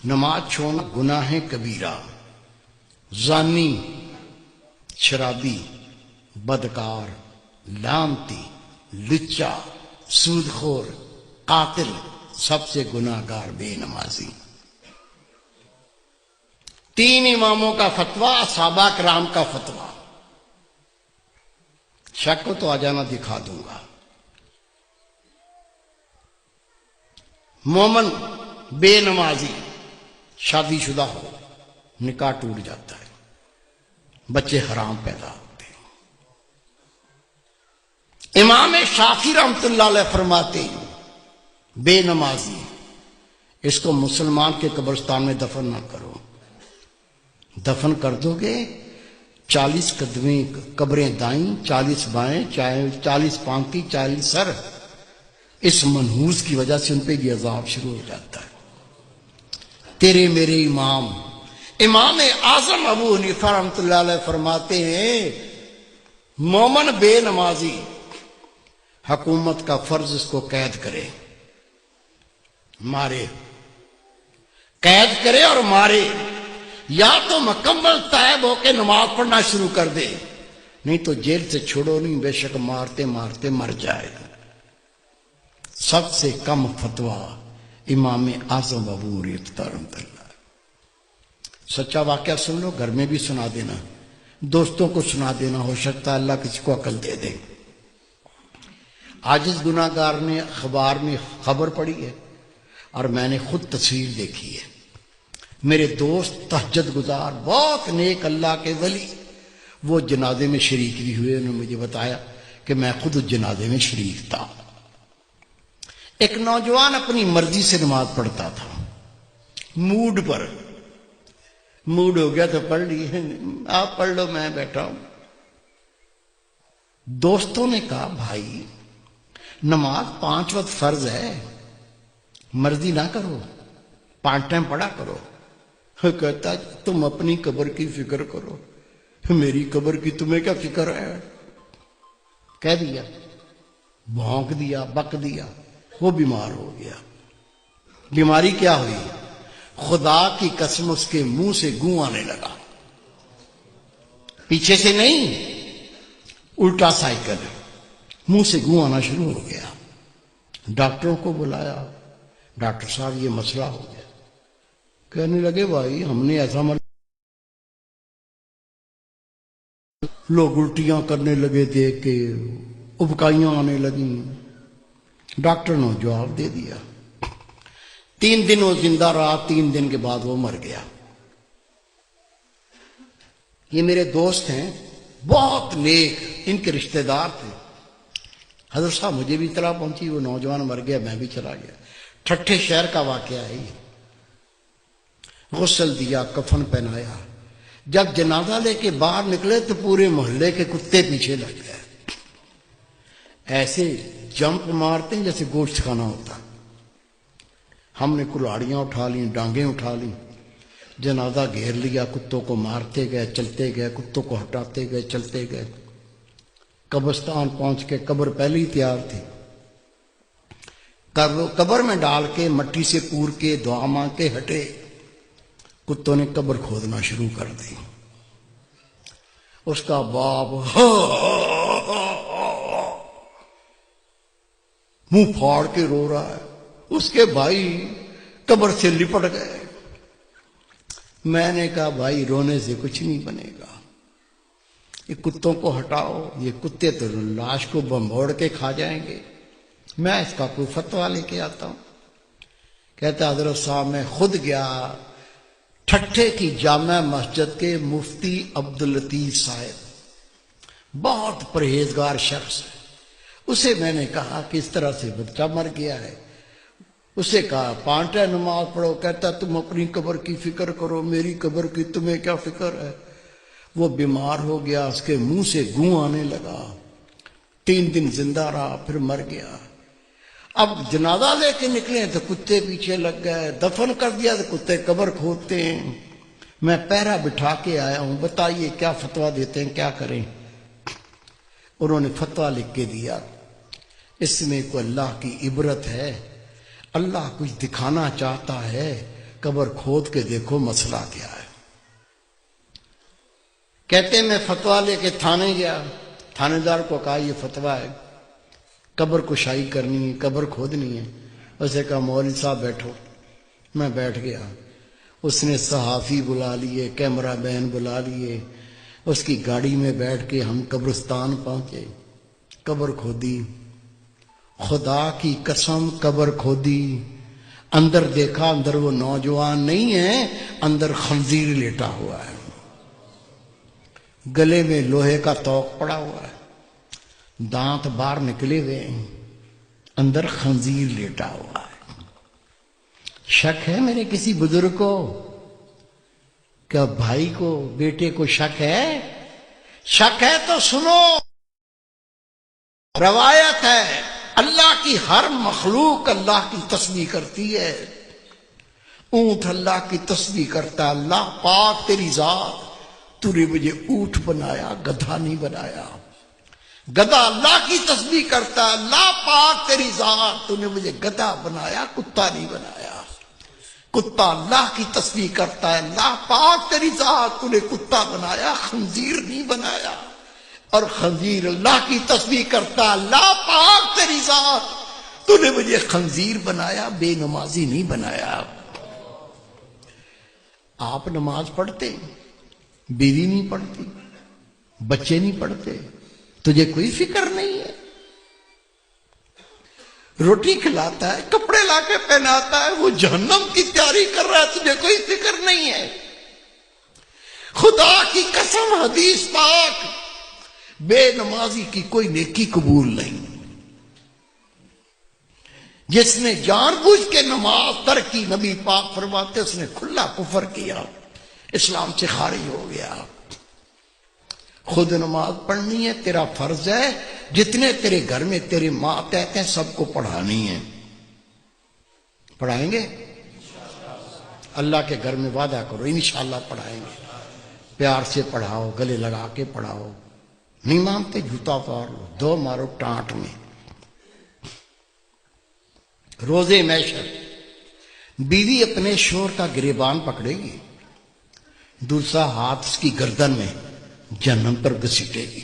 نماز چھوڑنا گناہ کبیرہ، زانی، شرابی، بدکار، لعنتی، لچا، سود خور، قاتل، سب سے گناہ گار بے نمازی۔ 3 اماموں کا فتویٰ، صحابہ کرام کا فتویٰ۔ شک کو تو آ جانا، دکھا دوں گا۔ مومن بے نمازی شادی شدہ ہو، نکاح ٹوٹ جاتا ہے، بچے حرام پیدا ہوتے ہیں۔ امام شافعی رحمۃ اللہ علیہ فرماتے ہیں بے نمازی اس کو مسلمان کے قبرستان میں دفن نہ کرو، دفن کر دو گے 40 قدمیں قبریں دائیں، 40 بائیں، 40 پانتی، 40 سر، اس منحوس کی وجہ سے ان پہ یہ عذاب شروع ہو جاتا ہے۔ تیرے میرے امام اعظم ابو حنیفہ رحمۃ اللہ علیہ فرماتے ہیں مومن بے نمازی حکومت کا فرض اس کو قید کرے، مارے، قید کرے اور مارے، یا تو مکمل تائب ہو کے نماز پڑھنا شروع کر دے، نہیں تو جیل سے چھوڑو نہیں، بے شک مارتے مارتے مر جائے گا۔ سب سے کم فتویٰ امام اعظم ابو حنیفہ رحمۃ اللہ۔ سچا واقعہ سن لو، گھر میں بھی سنا دینا، دوستوں کو سنا دینا، ہو سکتا ہے اللہ کسی کو عقل دے دے۔ عاجز گناہ گار نے اخبار میں خبر پڑھی ہے اور میں نے خود تصویر دیکھی ہے۔ میرے دوست تہجد گزار، بہت نیک اللہ کے ولی، وہ جنازے میں شریک بھی ہوئے، انہوں نے مجھے بتایا کہ میں خود اس جنازے میں شریک تھا۔ ایک نوجوان اپنی مرضی سے نماز پڑھتا تھا، موڈ پر، موڈ ہو گیا تو پڑھ لی، آپ پڑھ لو میں بیٹھا ہوں۔ دوستوں نے کہا بھائی نماز 5 وقت فرض ہے، مرضی نہ کرو، 5 ٹائم پڑھا کرو۔ کہتا تم اپنی قبر کی فکر کرو، میری قبر کی تمہیں کیا فکر ہے؟ کہہ دیا، بھونک دیا، بک دیا، وہ بیمار ہو گیا۔ بیماری کیا ہوئی؟ خدا کی قسم اس کے منہ سے گوں آنے لگا، پیچھے سے نہیں، الٹا سائیکل، منہ سے گوں آنا شروع ہو گیا۔ ڈاکٹروں کو بلایا، ڈاکٹر صاحب یہ مسئلہ ہو گیا۔ کہنے لگے بھائی ہم نے ایسا لوگ الٹیاں کرنے لگے دیکھ کے، ابکائیاں آنے لگیں۔ ڈاکٹر نے جواب دے دیا۔ 3 دن وہ زندہ رہا، 3 دن کے بعد وہ مر گیا۔ یہ میرے دوست ہیں، بہت نیک، ان کے رشتہ دار تھے۔ حضرت صاحب مجھے بھی اطلاع پہنچی وہ نوجوان مر گیا، میں بھی چلا گیا۔ ٹھٹھے شہر کا واقعہ ہے یہ۔ غسل دیا، کفن پہنایا، جب جنازہ لے کے باہر نکلے تو پورے محلے کے کتے پیچھے لگ گئے، ایسے جمپ مارتے ہیں جیسے گوشت کھانا ہوتا۔ ہم نے کلاڑیاں اٹھا لیں، ڈانگیں اٹھا لیں، جنازہ گھیر لیا، کتوں کو مارتے گئے، چلتے گئے، کتوں کو ہٹاتے گئے، چلتے گئے۔ قبرستان پہنچ کے قبر پہلے ہی تیار تھی، قبر میں ڈال کے مٹی سے پور کے دعا مانگ کے ہٹے، کتوں نے قبر کھودنا شروع کر دی۔ اس کا باپ منہ پھاڑ کے رو رہا ہے، اس کے بھائی قبر سے لپٹ گئے۔ میں نے کہا بھائی رونے سے کچھ نہیں بنے گا، یہ کتوں کو ہٹاؤ، یہ کتے تو لاش کو بمبوڑ کے کھا جائیں گے، میں اس کا کوئی فتویٰ لے کے آتا ہوں۔ کہتا حضرت صاحب میں خود گیا ٹھٹھے کی جامع مسجد کے مفتی عبداللطیف صاحب، بہت پرہیزگار شخص ہے، اسے میں نے کہا کہ اس طرح سے بچہ مر گیا ہے۔ اسے کہا 5 ٹائم نماز پڑھو، کہتا تم اپنی قبر کی فکر کرو، میری قبر کی تمہیں کیا فکر ہے؟ وہ بیمار ہو گیا، اس کے منہ سے گوں آنے لگا، 3 دن زندہ رہا، پھر مر گیا۔ اب جنازہ لے کے نکلے تو کتے پیچھے لگ گئے، دفن کر دیا تو کتے قبر کھودتے ہیں۔ میں پہرا بٹھا کے آیا ہوں، بتائیے کیا فتویٰ دیتے ہیں، کیا کریں؟ انہوں نے فتویٰ لکھ کے دیا، اس میں کوئی اللہ کی عبرت ہے، اللہ کچھ دکھانا چاہتا ہے قبر کھود کے دیکھو مسئلہ کیا ہے۔ کہتے میں فتویٰ لے کے تھانے گیا، تھانے دار کو کہا یہ فتویٰ ہے، قبر کشائی کرنی ہے، قبر کھودنی ہے۔ اسے کہا مولوی صاحب بیٹھو۔ میں بیٹھ گیا، اس نے صحافی بلا لیے، کیمرہ مین بلا لیے، اس کی گاڑی میں بیٹھ کے ہم قبرستان پہنچے، قبر کھودی، خدا کی قسم قبر کھودی، اندر دیکھا، اندر وہ نوجوان نہیں ہے، اندر خنزیر لیٹا ہوا ہے، گلے میں لوہے کا توق پڑا ہوا ہے، دانت باہر نکلے ہوئے ہیں، اندر خنزیر لیٹا ہوا ہے۔ شک ہے میرے کسی بزرگ کو؟ کیا بھائی کو، بیٹے کو شک ہے؟ شک ہے تو سنو، روایت ہے اللہ کی ہر مخلوق اللہ کی تسبیح کرتی ہے۔ اونٹ اللہ کی تسبیح کرتا ہے، اللہ پاک تیری ذات، تو نے مجھے اونٹ بنایا، گدھا نہیں بنایا۔ گدھا اللہ کی تسبیح کرتا ہے، اللہ پاک تیری ذات، تو نے مجھے گدھا بنایا، کتا نہیں بنایا۔ کتا اللہ کی تسبیح کرتا ہے، اللہ پاک تیری ذات، تو نے کتا بنایا، خنزیر نہیں بنایا۔ اور خنزیر اللہ کی تسبیح کرتا ہے، اللہ پاک تیری ذات، تو نے مجھے خنزیر بنایا، بے نمازی نہیں بنایا۔ آپ نماز پڑھتے، بیوی نہیں پڑھتی، بچے نہیں پڑھتے، تجھے کوئی فکر نہیں ہے؟ روٹی کھلاتا ہے، کپڑے لا کے پہناتا ہے، وہ جہنم کی تیاری کر رہا ہے، تجھے کوئی فکر نہیں ہے؟ خدا کی قسم حدیث پاک، بے نمازی کی کوئی نیکی قبول نہیں۔ جس نے جان بوجھ کے نماز ترک کی، نبی پاک فرماتے اس نے کھلا کفر کیا، اسلام سے خارج ہو گیا۔ خود نماز پڑھنی ہے، تیرا فرض ہے، جتنے تیرے گھر میں تیرے ماتحت ہیں سب کو پڑھانی ہے۔ پڑھائیں گے؟ اللہ کے گھر میں وعدہ کرو انشاءاللہ پڑھائیں گے۔ پیار سے پڑھاؤ، گلے لگا کے پڑھاؤ، نہیں مانتے جوتا پار لو، دو مارو ٹانٹ میں۔ روزے محشر بیوی اپنے شوہر کا گریبان پکڑے گی، دوسرا ہاتھ اس کی گردن میں جہنم پر گھسیٹے گی۔